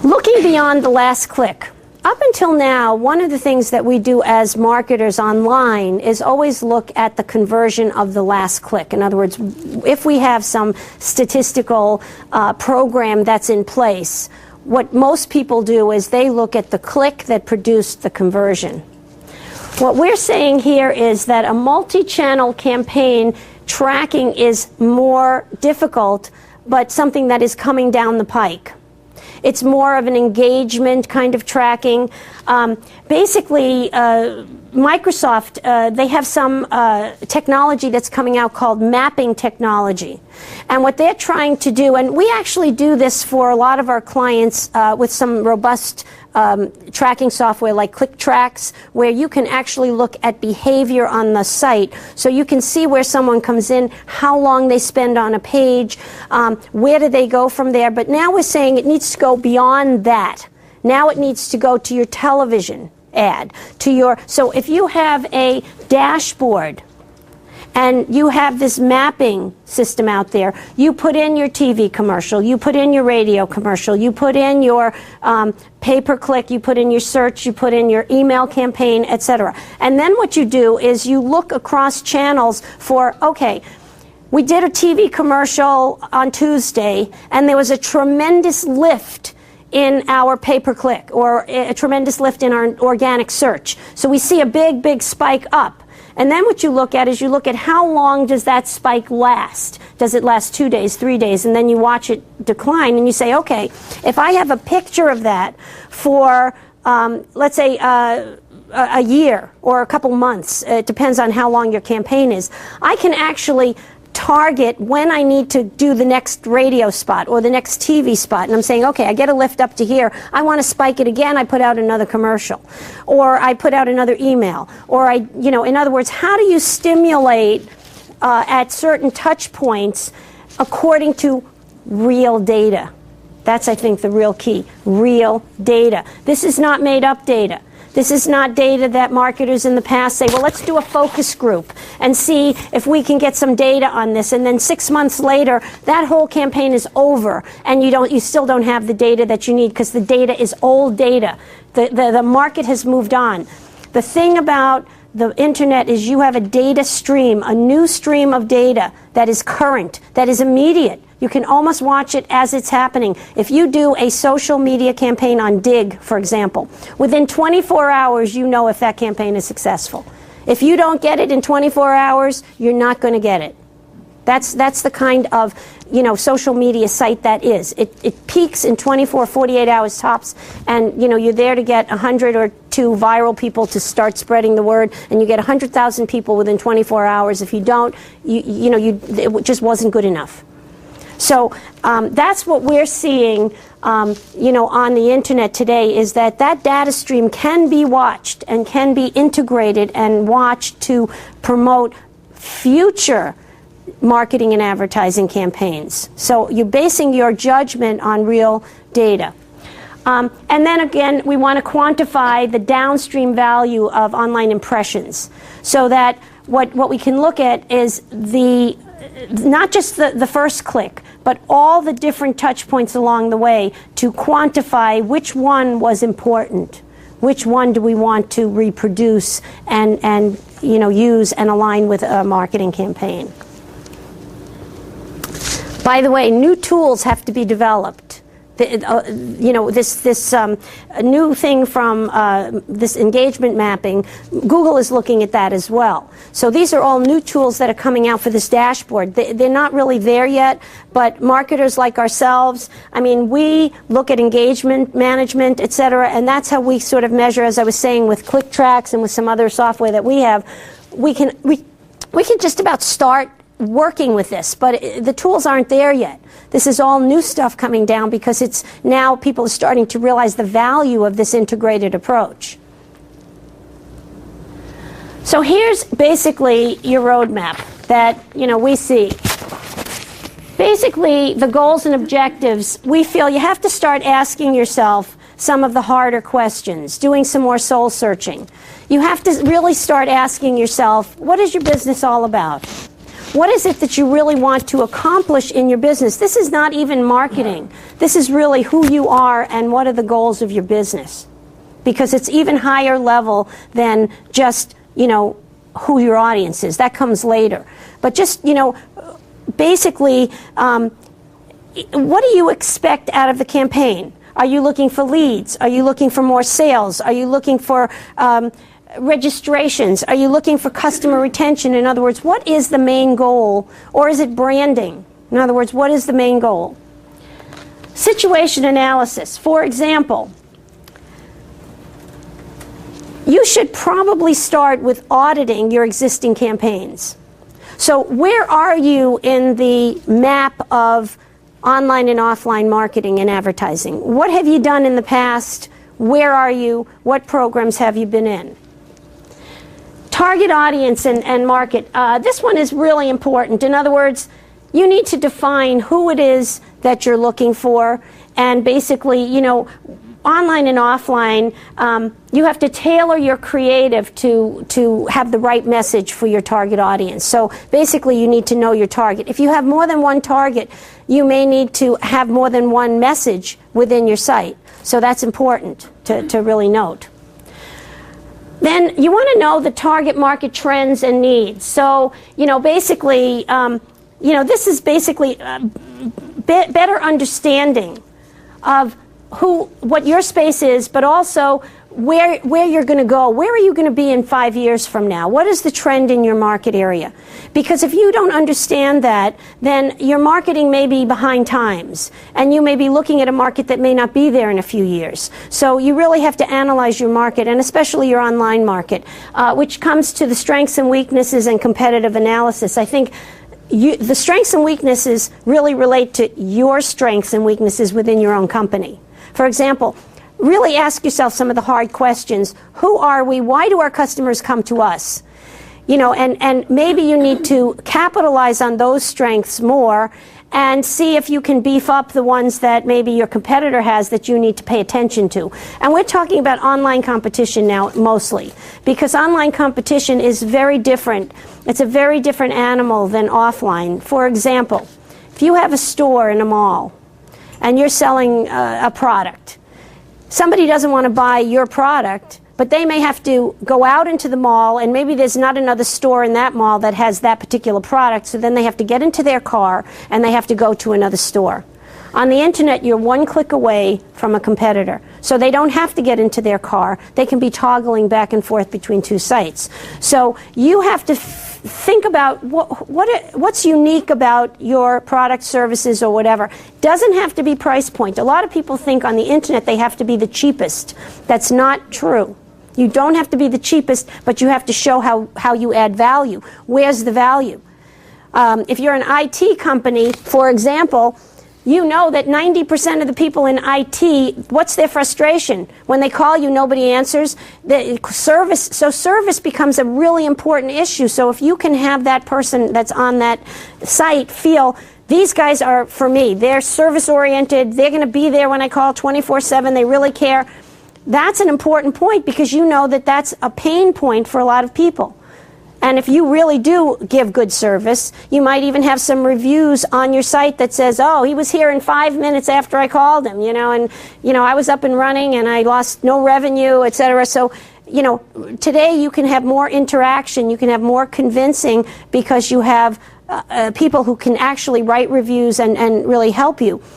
Looking beyond the last click. Up until now, one of the things that we do as marketers online is always look at the conversion of the last click. In other words, if we have some statistical program that's in place, what most people do is they look at the click that produced the conversion. What we're saying here is that a multi-channel campaign tracking is more difficult, but something that is coming down the pike. It's more of an engagement kind of tracking. Basically, Microsoft, they have some technology that's coming out called mapping technology. And what they're trying to do, and we actually do this for a lot of our clients with some robust tracking software like ClickTracks, where you can actually look at behavior on the site. So you can see where someone comes in, how long they spend on a page, where do they go from there. But now we're saying it needs to go beyond that. Now it needs to go to your television ad, so if you have a dashboard and you have this mapping system out there, you put in your TV commercial, you put in your radio commercial, you put in your pay-per-click, you put in your search, you put in your email campaign, etc. And then what you do is you look across channels for, okay, we did a TV commercial on Tuesday and there was a tremendous lift in our pay-per-click, or a tremendous lift in our organic search. So we see a big spike up. And then what you look at is you look at how long does that spike last. Does it last 2 days, 3 days? And then you watch it decline and you say, okay, if I have a picture of that for, let's say, a year or a couple months, it depends on how long your campaign is, I can actually target when I need to do the next radio spot or the next TV spot. And I'm saying, okay, I get a lift up to here. I want to spike it again. I put out another commercial. Or I put out another email. Or in other words, how do you stimulate at certain touch points according to real data? That's, I think, the real key. Real data. This is not made up data. This is not data that marketers in the past say, well, let's do a focus group and see if we can get some data on this. And then 6 months later, that whole campaign is over, and you still don't have the data that you need because the data is old data. The market has moved on. The thing about the internet is you have a data stream, a new stream of data that is current, that is immediate. You can almost watch it as it's happening. If you do a social media campaign on Dig, for example, within 24 hours, you know if that campaign is successful. If you don't get it in 24 hours, you're not going to get it. That's the kind of, social media site that is. It peaks in 24, 48 hours tops, and, you're there to get 100 or 2 viral people to start spreading the word, and you get 100,000 people within 24 hours. If you don't, it just wasn't good enough. So that's what we're seeing, on the internet today, is that data stream can be watched and can be integrated and watched to promote future marketing and advertising campaigns. So you're basing your judgment on real data. And then again, we want to quantify the downstream value of online impressions, so that what we can look at is not just the first click, but all the different touch points along the way to quantify which one was important, which one do we want to reproduce and use and align with a marketing campaign. By the way, new tools have to be developed. This new thing from this engagement mapping, Google is looking at that as well. So these are all new tools that are coming out for this dashboard. They're not really there yet, but marketers like ourselves, we look at engagement management, etc., and that's how we sort of measure, as I was saying, with ClickTracks and with some other software that we have. We can just about start working with this, but the tools aren't there yet. This is all new stuff coming down because it's now people are starting to realize the value of this integrated approach. So here's basically your roadmap that we see. Basically, the goals and objectives, we feel you have to start asking yourself some of the harder questions, doing some more soul searching. You have to really start asking yourself, what is your business all about? What is it that you really want to accomplish in your business? This is not even marketing. This is really who you are and what are the goals of your business. Because it's even higher level than just, who your audience is. That comes later. But just, basically, what do you expect out of the campaign? Are you looking for leads? Are you looking for more sales? Are you looking for registrations? Are you looking for customer retention? In other words, what is the main goal? Or is it branding? In other words, what is the main goal? Situation analysis. For example, you should probably start with auditing your existing campaigns. So where are you in the map of online and offline marketing and advertising? What have you done in the past? Where are you? What programs have you been in? Target audience and market. This one is really important. In other words, you need to define who it is that you're looking for, and basically, online and offline, you have to tailor your creative to have the right message for your target audience. So basically, you need to know your target. If you have more than one target, you may need to have more than one message within your site. So that's important to really note. Then you want to know the target market trends and needs. So, basically, this is basically better understanding of what your space is, but also where you're going to go. Where are you going to be in 5 years from now? What is the trend in your market area? Because if you don't understand that, then your marketing may be behind times, and you may be looking at a market that may not be there in a few years. So you really have to analyze your market, and especially your online market, which comes to the strengths and weaknesses and competitive analysis. I think the strengths and weaknesses really relate to your strengths and weaknesses within your own company. For example, really ask yourself some of the hard questions. Who are we? Why do our customers come to us? And maybe you need to capitalize on those strengths more and see if you can beef up the ones that maybe your competitor has that you need to pay attention to. And we're talking about online competition now mostly, because online competition is very different. It's a very different animal than offline. For example, if you have a store in a mall and you're selling a product, somebody doesn't want to buy your product, but they may have to go out into the mall, and maybe there's not another store in that mall that has that particular product, so then they have to get into their car and they have to go to another store. On the internet, you're one click away from a competitor, so they don't have to get into their car. They can be toggling back and forth between two sites. So you have to think about what's unique about your product, services, or whatever. Doesn't have to be price point. A lot of people think on the internet they have to be the cheapest. That's not true. You don't have to be the cheapest, but you have to show how you add value. Where's the value? If you're an IT company, for example, you know that 90% of the people in IT, what's their frustration? When they call you, nobody answers. Service becomes a really important issue. So if you can have that person that's on that site feel, these guys are for me, they're service-oriented, they're going to be there when I call 24/7, they really care. That's an important point, because you know that that's a pain point for a lot of people. And if you really do give good service, you might even have some reviews on your site that says, oh, he was here in 5 minutes after I called him, and I was up and running and I lost no revenue, etc. So, today you can have more interaction, you can have more convincing, because you have people who can actually write reviews and really help you.